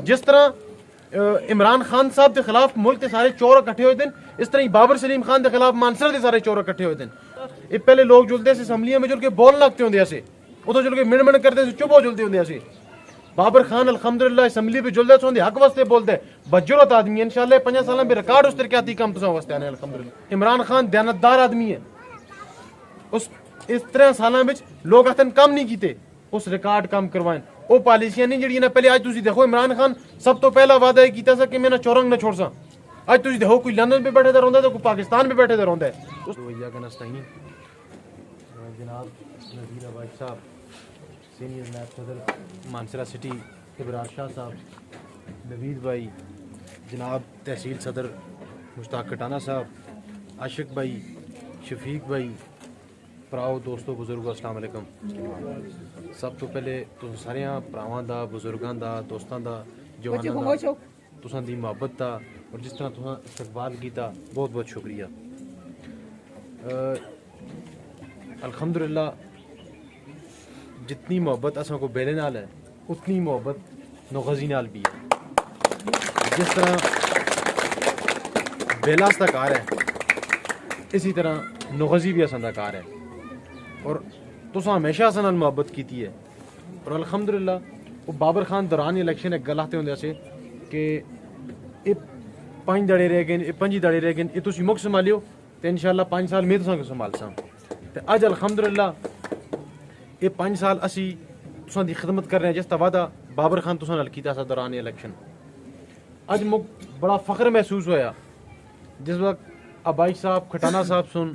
जिस तरह इमरान खान साहब के खिलाफ मुल्क के सारे चोर इकट्ठे हुए थे, इस तरह ही बाबर सलीम खान के खिलाफ मानसर के सारे चोर इकट्ठे हुए थे। ये पहले लोग जुलते से असम्बलियां में जुल के बोल लगते होंगे ऐसे, उधर जुल के मिण मिण करते से चुप हो जुलते होंगे ऐसे। बाबर खान अल्हम्दुलिल्लाह असम्बली पे जुलते सोंदे हक वास्ते बोलते बजुरत आदमी इंशाल्लाह 5 साल में रिकॉर्ड उस तरह कम तुसा वास्ते आने अल्हम्दुलिल्लाह। इमरान खान दयानतदार आदमी है, उस इस 13 साल में लोग अतन कम नहीं कीते, उस रिकॉर्ड कम करवाएं। वो पॉलिसियां नहीं जड़ियां पहले आज तुसी देखो इमरान खान सब तो पहला वादा ये कीता सा कि मैं ना चौरंग ना छोड़ सा। आज तुसी देखो कोई लंदन पे बैठे रहा तो कोई पाकिस्तान पे बैठे रहा है। जनाब नज़ीर अबाज साहब सीनियर नायब सदर मानसरा सिटी, इब्रार शाह साहब, नवीद भाई, जनाब तहसील सदर मुश्ताक कटाना साहब, आशिक भाई, शफीक भाई, भराओ दोस्तों बुजुर्गों अस्सलाम वालेकुम। सब तो पहले तुम सारे भरावां दा, बुजुर्गां दा, दोस्तां दा, जवानां दा, तुसां दी मुहब्बत दा और जिस तरह तुसां इस्तकबाल कीता बहुत बहुत शुक्रिया। अल्हम्दुलिल्लाह जितनी मोहब्बत असां को बेले नाल है उतनी मोहब्बत नौगजी नाल भी है। जिस तरह बेला दा कार है इसी तरह नौगजी भी असां दा कार है और तुसां हमेशा असां नाल मोहब्बत कीती है। और अल्हम्दुलिल्लाह वो बाबर खान दौरान इलेक्शन एक गल आखते होंदे असे कि ये 5 दड़े रह गए, 5 दड़े रह गए, ये तुसीं मुख संभालियो तो इंशाल्लाह 5 साल में तुसां को संभालसां। तो अज अल्हम्दुलिल्लाह ये 5 साल असी तुसां दी खिदमत कर रहे हैं जिसका वादा बाबर खान तुसां नाल कीता सा दौरान इलेक्शन। अज मुझ बड़ा फख्र महसूस होया जिस वक्त अबाई साहब खटाना साहब सुन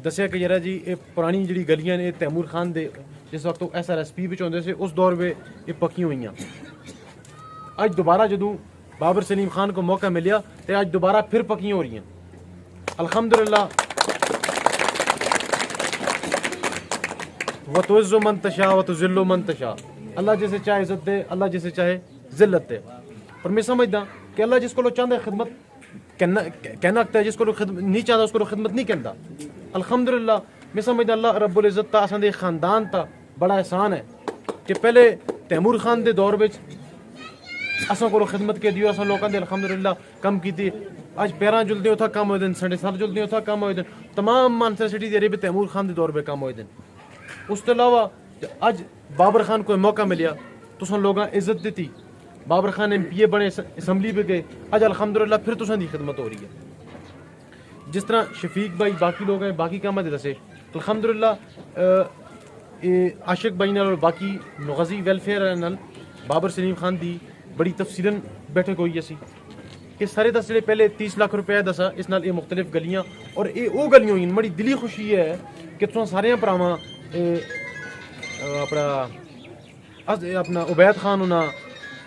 दसिया कि जरा जी ये पुरानी जी गलियां ने तैमूर खान दे जिस वक्त SRSP विच होंदे से उस दौर में ये पक्की हुई। अज दोबारा जदों बाबर सलीम खान को मौका मिलिया तो अज दोबारा फिर पक्की हो रही हैं अल्हम्दुलिल्लाह। व तुइज़्ज़ु मन तशा व तुज़िल्लु मन तशा, अल्लाह जिसे चाहे इज्जत दे, अल्लाह जिसे चाहे जिल्लत दे। और मैं समझदा कि अल्लाह जिसको चाहता है खिदमत कहना है, जिसको नहीं चाहता उसको खिदमत नहीं कहता। अल्हम्दुलिल्लाह मैं समझदा अल्लाह रब्बुल इज़्ज़त ता असां दे खानदान ता बड़ा एहसान है कि पहले तैमूर खान दे दौर विच असां को खिदमत के दियो, असां लोकां दे अल्हम्दुलिल्लाह कम कीती। अज पैरां जुलदे उथा कम होए दिन, संडे सर जुलदे उथा कम होए दिन, तमाम मानसर सिटी दे भी तैमूर खान दे दौर पे कम होए दिन। उस तो अलावा अज बाबर खान को मौका मिलिया तुसां लोगां इज्जत दी, बाबर खान MPA बने, असम्बली पे गए, अज अल्हम्दुलिल्लाह फिर तुसां दी खिदमत हो रही है। जिस तरह शफीक भाई बाकी लोग हैं बाकी काम दसे अल्हम्दुलिल्लाह आशिक भाई नाल और बाकी नौगजी वेलफेयर नाल बाबर सलीम खान दी बड़ी तफसीलन बैठक हुई असी कि सारे दस जो पहले 30 लाख रुपया दसा इस नाल ये मुख्तलिफ गलियां और ये वो गलियां हुई। बड़ी दिली खुशी है कि तुसां सारे भरावां अपना उबैद खान होना,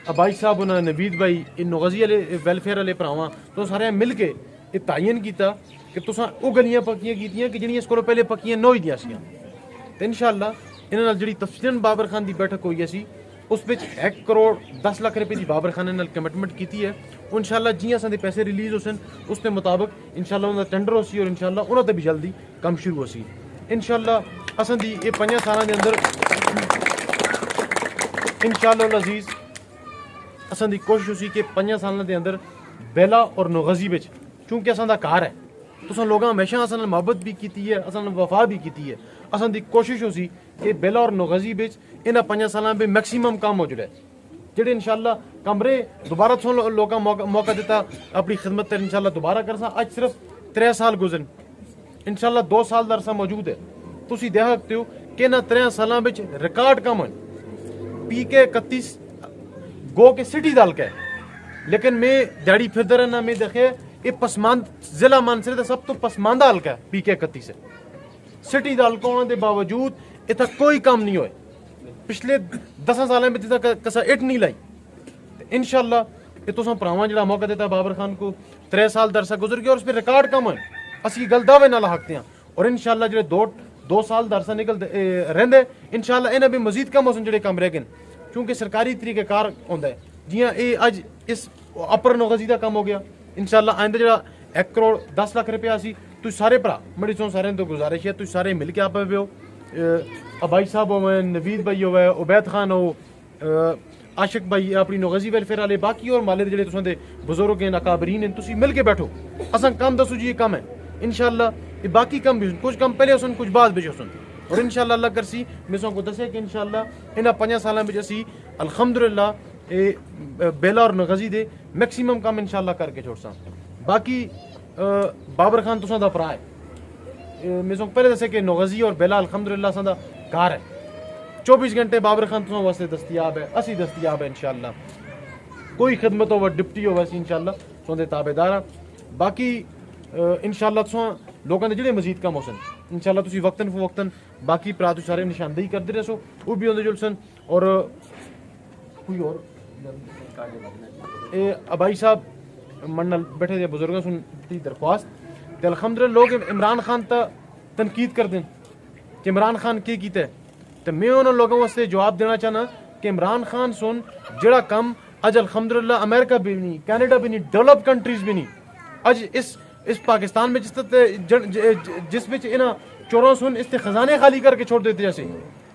अबाई साहब होना, नवीद भाई, इन नौगजी वाले वेलफेयर वाले भरावां तो सारे मिल के ये तयन किया कि तुसां वो गलियां पक्कियां कीतियां कि जिहड़ियां इस कोलों पहले पक्कियां नहीं होईयां सीआं। तो इंशाअल्लाह इन्हां नाल जिहड़ी तफसीलन बाबर खान की बैठक हुई असी उस विच 1 करोड़ 10 लाख रुपए की बाबर खान नाल कमिटमेंट की है। इंशाअल्लाह जियां असां दे पैसे रिलीज होसन उसके मुताबिक इंशाअल्लाह उनका टेंडर होसी और इंशाअल्लाह उन्हां ते भी जल्दी कम शुरू होसी। इंशाअल्लाह असां दी ये 5 सालां दे अंदर इंशाअल्लाह अजीज असां दी कोशिश होसी कि 5 सालां दे अंदर बेला और नौगजी विच चूंकि असां दा कार है तुसां लोगां हमेशा असां नाल मोहब्बत भी की है, असां नाल वफा भी की है। असां दी कोशिश होसी कि बेला और नौगजी विच इन्हां 5 सालां में मैक्सिमम काम हो जुड़े जेडे इंशाअल्लाह कमरे दोबारा तुसां लोगां मौका दिता अपनी खिदमत ते इंशाअल्लाह दोबारा करसा। अज सिर्फ 3 साल गुजरन इंशाअल्लाह 2 साल दा अरसा मौजूद है। तुसीं देख सकते हो कि इन्हां 3 सालां विच रिकॉर्ड कम है। PK 31 गो के सिटी दा हल्का है, लेकिन मैं दिहाड़ी फिरदा रहना मैं देखे ये पसमांद जिला मानसरे का सब तो पसमानदा हल्का है PK 31 है। सिटी दा हल्का होने के बावजूद इतना कोई काम नहीं होए। पिछले 10 साल में इतना कसा इट नहीं लाई। इंशाअल्लाह ये तुसां भरावां जिहड़ा मौका देता बाबर खान को 3 साल दा अरसा गुजर गया और उस पर रिकॉर्ड कम है। असी गल दावे नाल आखते हैं और इंशाअल्लाह जो 2 साल दा अरसा निकलते रहिंदे इंशाअल्लाह इन्हें भी मजीद कम होसन जिहड़े कम रह गए क्योंकि सरकारी तरीक़ेकार होंदा है। जियां ये अज इस अपर नौगजी का कम हो गया इंशाअल्लाह आइंदा जो 1 करोड़ 10 लाख रुपया सी तुम सारे भरा बड़ी सो सारे तो गुजारिश है तुम सारे मिल के आप हो अबाई साहब हो नवीद भाई हो उबैद खान हो आशिक भाई अपनी नौगजी वेलफेयर वाले बाकी और माले जेडे तुसां दे बुजुर्ग हैं अकाबरीन हैं तुसी मिल के बैठो असां काम दसो जी ये कम है इंशाल्लाह ये बाकी कम भी कुछ कम पहले सुन कुछ बाद भी सुन और इंशाल्लाह अल्लाह करसी मैं को दसे कि इंशाल्लाह इन 5 साल में असी अल्हम्दुलिल्लाह ये बेला और नगजी दे मैक्सिमम काम इंशाल्लाह करके छोड़सा बाकी बाबर खान तुसां दा भरा है मैं पहले दसे कि नगजी और बेला अल्हम्दुलिल्लाह असां दा घर है 24 घंटे बाबर खान तुसां वास्ते दस्तयाब है असी दस्तयाब है इंशाल्लाह कोई खिदमत हो डिप्टी हो वैसे इंशाल्लाह तुहां ताबेदार बाकी इंशाल्लाह तुसां लोगों के जेडे मजीद कम हो सन इंशाल्लाह तुसी वक्तन फवक्तन बाकी भरा तुसी सारे निशानदेही करते रहो वो भी होंदे जुल सन और कोई और अबाई साहब मन नाल बैठे दे बुजुर्गों सुन दी दरख्वास्त ते अल्हम्दुलिल्लाह लोग इमरान खान ता तनकीद कर दें कि इमरान खान के कीता है तो मैं उन्होंने लोगों वास्ते जवाब देना चाहना कि इमरान खान सुन जड़ा कम अज अल्हम्दुलिल्लाह अमेरिका भी नहीं कैनेडा भी नहीं डेवलप कंट्रीज भी नहीं अज इस पाकिस्तान में जिस विच इन्हां चोरों सुन इससे खजाने खाली करके छोड़ देते जैसे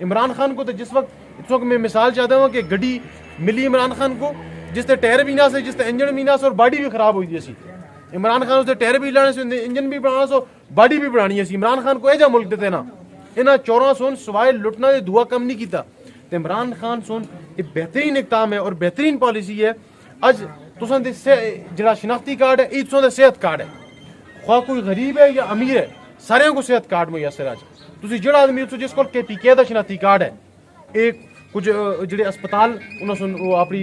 इमरान खान को तो जिस वक्त मैं मिसाल चाहता हूँ कि गड्डी मिली इमरान खान को जिससे टायर भी ना से जिससे इंजन भी ना से और बॉडी भी खराब हुई थी इमरान खान उससे टायर भी लाने से इंजन भी बनाना सो बॉडी भी बनानी है इमरान खान को एजा मुल्क देते ना इन्हां चोरों सुन सवाए लुटना दे दुआ कम नहीं किया तो इमरान खान सुन ये बेहतरीन इकदाम है और बेहतरीन पॉलिसी है अज तुसां दे जिहड़ा शिनाख्ती कार्ड है ये तुसां दा सेहत कार्ड है ख्वा कोई गरीब है या अमीर है सारे को सेहत कार्ड मुयसर अज तुसी जिहड़ा आदमी जिस को KPK दा शिनाख्ती कार्ड है एक कुछ जिहड़े अस्पताल उन्होंने सुन वो अपनी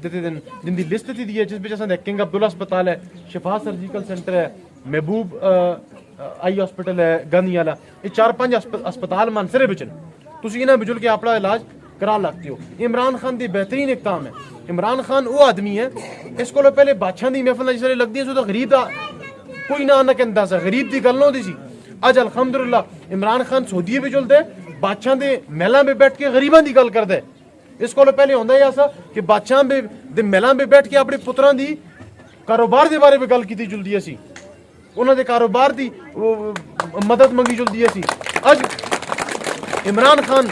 दिते दिन जिंदी लिस्ट दी है जिस असां किंग अब्दुल्ला अस्पताल है शिफा सर्जिकल सेंटर है महबूब आई हॉस्पिटल है गांधी वाला ये 4-5 अस्पताल मानसरे बिच तुसी इन्हां बिजुल के अपना इलाज करा लगते हो इमरान खान दी बेहतरीन इकदाम है इमरान खान वो आदमी है इसको पहले बादशाह दी महफिल जिस लगदी है तो गरीब दा कोई ना ना कहंदा सा गरीब दी गल होंदी सी अज अल्हम्दुलिल्लाह इमरान खान सऊदी भी जुलदे बादशाह दे महलां में बैठ के गरीबां दी गल करदे इसको पहले होंदा ही ऐसा कि बादशाह दे महलां में बैठ के अपने पुत्रां दी कारोबार दे बारे में गल कीती जुलदी है सी उन्हां दे कारोबार दी मदद मंगी जुलदी है सी अज इमरान खान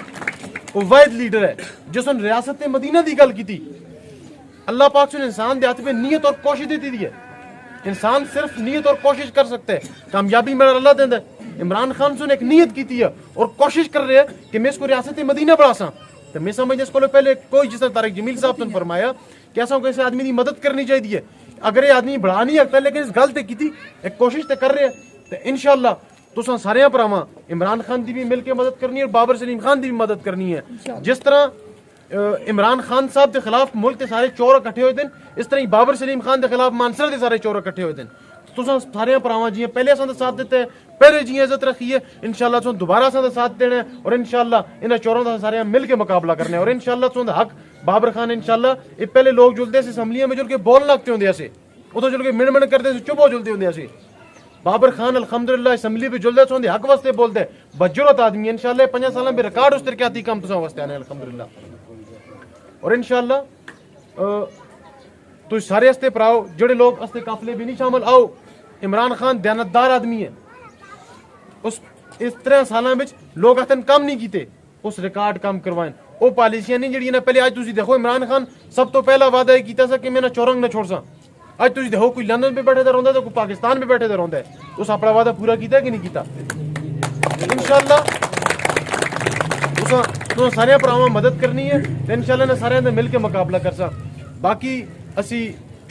वो वाहिद लीडर है जिसने रियासत मदीना की गल की अल्लाह पाक से इंसान के हाथ में नीयत और कोशिश दी है इंसान सिर्फ नीयत और कोशिश कर सकते हैं कामयाबी मेरा अल्लाह देता है इमरान खान से एक नीयत की है और कोशिश कर रहे हैं कि मैं इसको रियासत मदीना बढ़ा सा तो मैं समझ इसको पहले कोई जिस तारिक जमील साहब ने फरमाया कि ऐसा कैसे आदमी की मदद करनी चाहिए अगर ये आदमी बढ़ा नहीं सकता लेकिन इस गल की एक कोशिश तो कर रहे हैं तो इंशाअल्लाह तुसां सारे भरावां इमरान खान की भी मिल के मदद करनी है और बाबर सलीम खान की भी मदद करनी है जिस तरह इमरान खान साहब के खिलाफ मुल्क के सारे चोर इकट्ठे हुए थे इस तरह ही बाबर सलीम खान के खिलाफ मानसर के सारे चोर इकट्ठे हुए थे तुसां सारे भरावां जियां पहले असां दा साथ दिता है पहले जी इज्जत रखी है इंशाअल्लाह तुसां दोबारा असां दा साथ देना है और इंशाअल्लाह इन्हां चोरों का सारे मिल के मुकाबला करना है और इंशाअल्लाह तुसां दा हक बाबर खान इंशाअल्लाह ये पहले लोग जुलते से असम्बलियां में जुल के बोल लगते होंदे से उतो जुल के मिण करते से चुप हो जुलते होंदे से बाबर खान अल्हम्दुलिल्लाह असम्बली पे जुलदे सोंदे हक वास्ते बोलदे बजुरत आदमी इंशाअल्लाह 5 साल में रिकॉर्ड उस तरक्याती काम तुसां वास्ते आने अल्हम्दुलिल्लाह और इंशाअल्लाह तो सारे हस्ते भराओ जेडे लोग हस्ते काफिले भी नहीं शामिल आओ इमरान खान दयानतदार आदमी है उस इस 13 सालों में लोग अतन कम नहीं कीते उस रिकॉर्ड कम करवाएं वो पॉलिसियां नहीं जड़ी पहले आज तुसी देखो इमरान खान सब तो पहला वादा ये कीता सा कि मैं ना चौरंग ना छोड़ सा आज तुसी देखो कोई लंदन पे बैठे रहा तो कोई पाकिस्तान में बैठे रहा उस अपना वादा पूरा किया कि नहीं किया इंशाअल्लाह तुसां सारे भरावां मदद करनी है तो इंशाअल्लाह ने सारे मिल के मुकाबला कर सा बाकी असी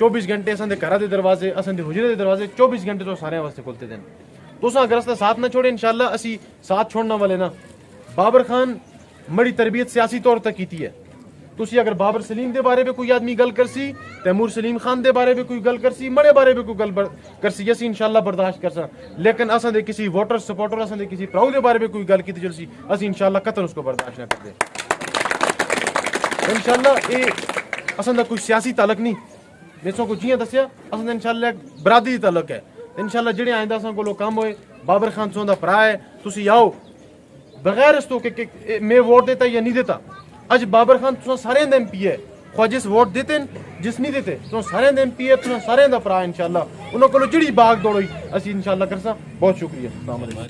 24 घंटे असां दे घरां दे दरवाजे असां दे हुजरे दे दरवाजे 24 घंटे तो सारे वास्ते खुलते थे तुसां अगर इसदा साथ ना छोड़े इंशाअल्लाह असी साथ छोड़ने वाले ना बाबर खान मड़ी तरबियत सियासी तौर तक की है तुसी अगर बाबर सलीम दे बारे में कोई आदमी गल करसी तैमूर सलीम खान दे बारे में कोई गल करसी मड़े बारे में कोई गल करसी असी इंशाअल्लाह बर्दाश्त कर सा लेकिन असां दे किसी वोटर सपोर्टर असां दे किसी प्राऊ दे बारे में कोई गल की चलसी असी इंशाअल्लाह कतन उसको बर्दाश्त ना करदे इंशाअल्लाह ये असां दा कोई सियासी ताल्लुक नहीं मैं को जियां दस्या असां दा इंशाअल्लाह एक बरादरी ताल्लुक है इंशाअल्लाह जेड़े आइंदा असां कोलो काम होए बाबर खान सों दा भरा है तुसी आओ बगैर इस तो कि मैं वोट देता या नहीं देता अज बाबर खान तुसां सारे MP है ख्वा जिस वोट देते जिस नहीं देते तुसां सारे MP है तुसां सारे दा भरा इंशाअल्लाह उन्हां कोलो जिहड़ी बाग दौड़ होई असीं इंशाअल्लाह करसा बहुत शुक्रिया अस्सलाम वालेकुम।